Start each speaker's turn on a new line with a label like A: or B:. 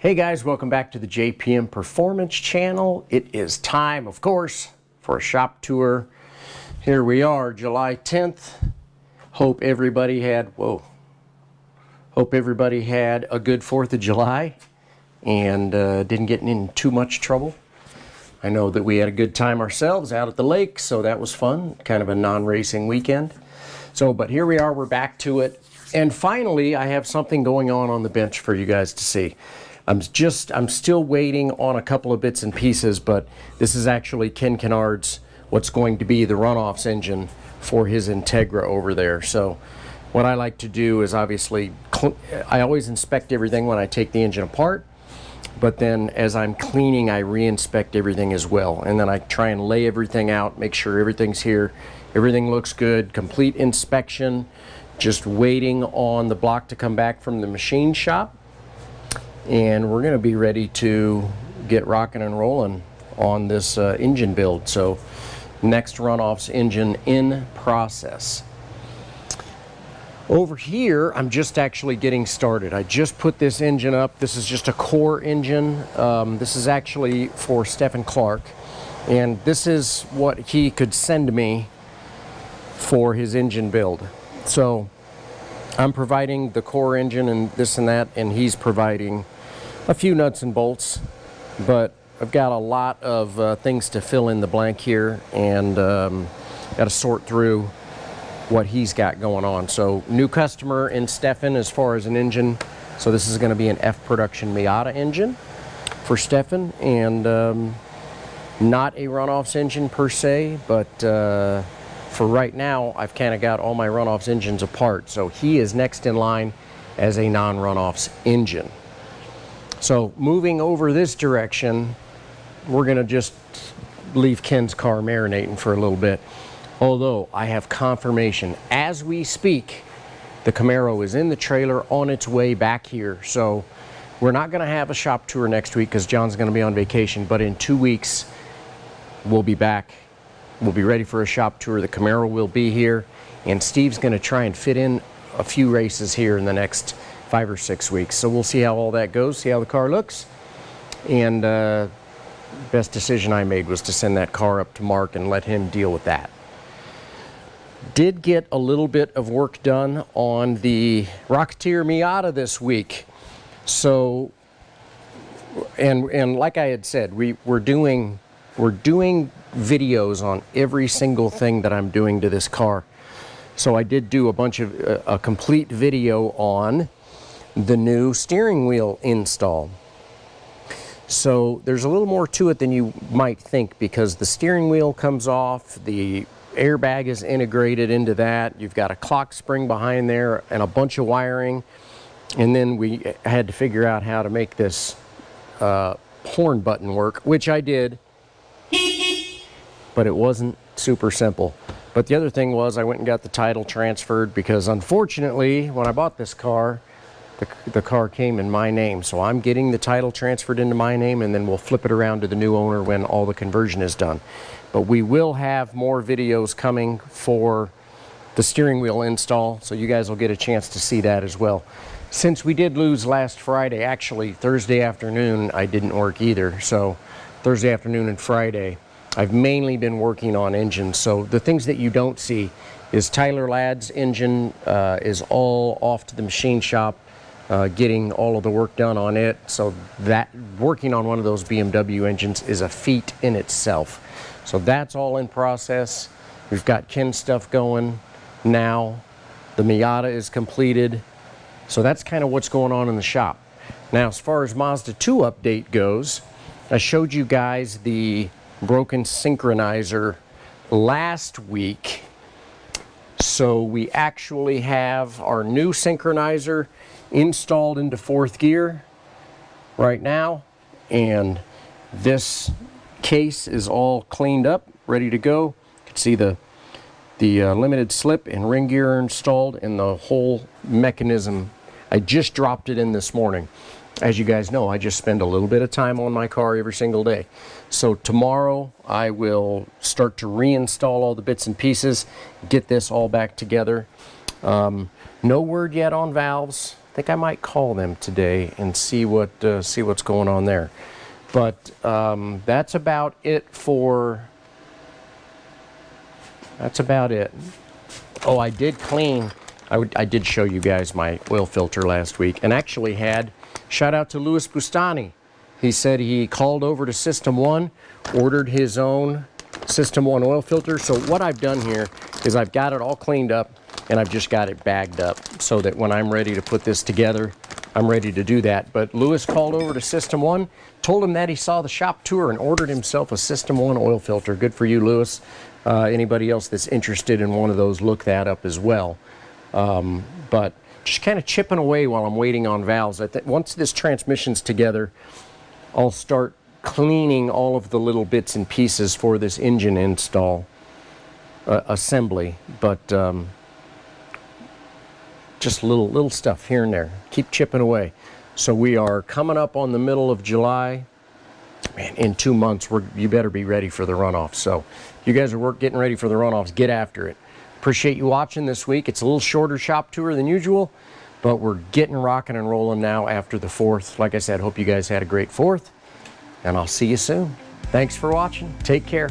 A: Hey guys, welcome back to the JPM Performance channel. It is time, of course, for a shop tour. Here we are, July 10th. Hope everybody had a good 4th of July and didn't get in too much trouble. I know that we had a good time ourselves out at the lake, so that was fun. Kind of a non-racing weekend. But here we are, we're back to it. And finally, I have something going on the bench for you guys to see. I'm still waiting on a couple of bits and pieces, but this is actually Ken Kennard's, what's going to be the runoffs engine for his Integra over there. So what I like to do is obviously, I always inspect everything when I take the engine apart, but then as I'm cleaning, I re-inspect everything as well. And then I try and lay everything out, make sure everything's here, everything looks good, complete inspection, just waiting on the block to come back from the machine shop. And we're going to be ready to get rocking and rolling on this engine build. So next runoffs engine in process. Over here, I'm just actually getting started. I just put this engine up. This is just a core engine. This is actually for Stephen Clark. And this is what he could send me for his engine build. So I'm providing the core engine and this and that, and he's providing a few nuts and bolts, but I've got a lot of things to fill in the blank here, and got to sort through what he's got going on. So new customer in Stephen as far as an engine. So this is going to be an F production Miata engine for Stephen, and not a runoffs engine per se, but for right now I've kind of got all my runoffs engines apart. So he is next in line as a non-runoffs engine. So moving over this direction, we're going to just leave Ken's car marinating for a little bit. Although I have confirmation as we speak, the Camaro is in the trailer on its way back here. So we're not going to have a shop tour next week because John's going to be on vacation. But in 2 weeks, we'll be back. We'll be ready for a shop tour. The Camaro will be here. And Steve's going to try and fit in a few races here in the next 5 or 6 weeks. So we'll see how all that goes, see how the car looks. And best decision I made was to send that car up to Mark and let him deal with that. Did get a little bit of work done on the Rocketeer Miata this week. So, and like I had said, we're doing videos on every single thing that I'm doing to this car. So I did do a complete video on the new steering wheel install. So there's a little more to it than you might think, because the steering wheel comes off, the airbag is integrated into that, you've got a clock spring behind there and a bunch of wiring, and then we had to figure out how to make this horn button work, which I did, but it wasn't super simple. But the other thing was I went and got the title transferred, because unfortunately when I bought this car, the car came in my name. So I'm getting the title transferred into my name, and then we'll flip it around to the new owner when all the conversion is done. But we will have more videos coming for the steering wheel install, so you guys will get a chance to see that as well. Since we did lose last Friday, actually Thursday afternoon I didn't work either. So Thursday afternoon and Friday I've mainly been working on engines. So the things that you don't see is Tyler Ladd's engine is all off to the machine shop, getting all of the work done on it. So that working on one of those BMW engines is a feat in itself. So that's all in process. We've got Ken's stuff going now. The Miata is completed. So that's kind of what's going on in the shop. Now, as far as Mazda II update goes, I showed you guys the broken synchronizer last week. So we actually have our new synchronizer installed into 4th gear right now, and this case is all cleaned up, ready to go. You can see the limited slip and ring gear are installed, and the whole mechanism, I just dropped it in this morning. As you guys know, I just spend a little bit of time on my car every single day. So tomorrow I will start to reinstall all the bits and pieces, get this all back together. No word yet on valves. think I might call them today and see what's going on there. But that's about it for. That's about it. Oh, I did clean. I did show you guys my oil filter last week, and actually had, shout out to Louis Bustani. He said he called over to System 1, ordered his own System 1 oil filter. So what I've done here is I've got it all cleaned up, and I've just got it bagged up so that when I'm ready to put this together, I'm ready to do that. But Louis called over to System 1, told him that he saw the shop tour and ordered himself a System 1 oil filter. Good for you, Louis. Anybody else that's interested in one of those, look that up as well. But just kind of chipping away while I'm waiting on valves. Once this transmission's together, I'll start cleaning all of the little bits and pieces for this engine install assembly. But just little stuff here and there. Keep chipping away. So we are coming up on the middle of July. Man, in 2 months, you better be ready for the runoff. So you guys are getting ready for the runoffs. Get after it. Appreciate you watching this week. It's a little shorter shop tour than usual, but we're getting rocking and rolling now after the 4th. Like I said, hope you guys had a great 4th, and I'll see you soon. Thanks for watching. Take care.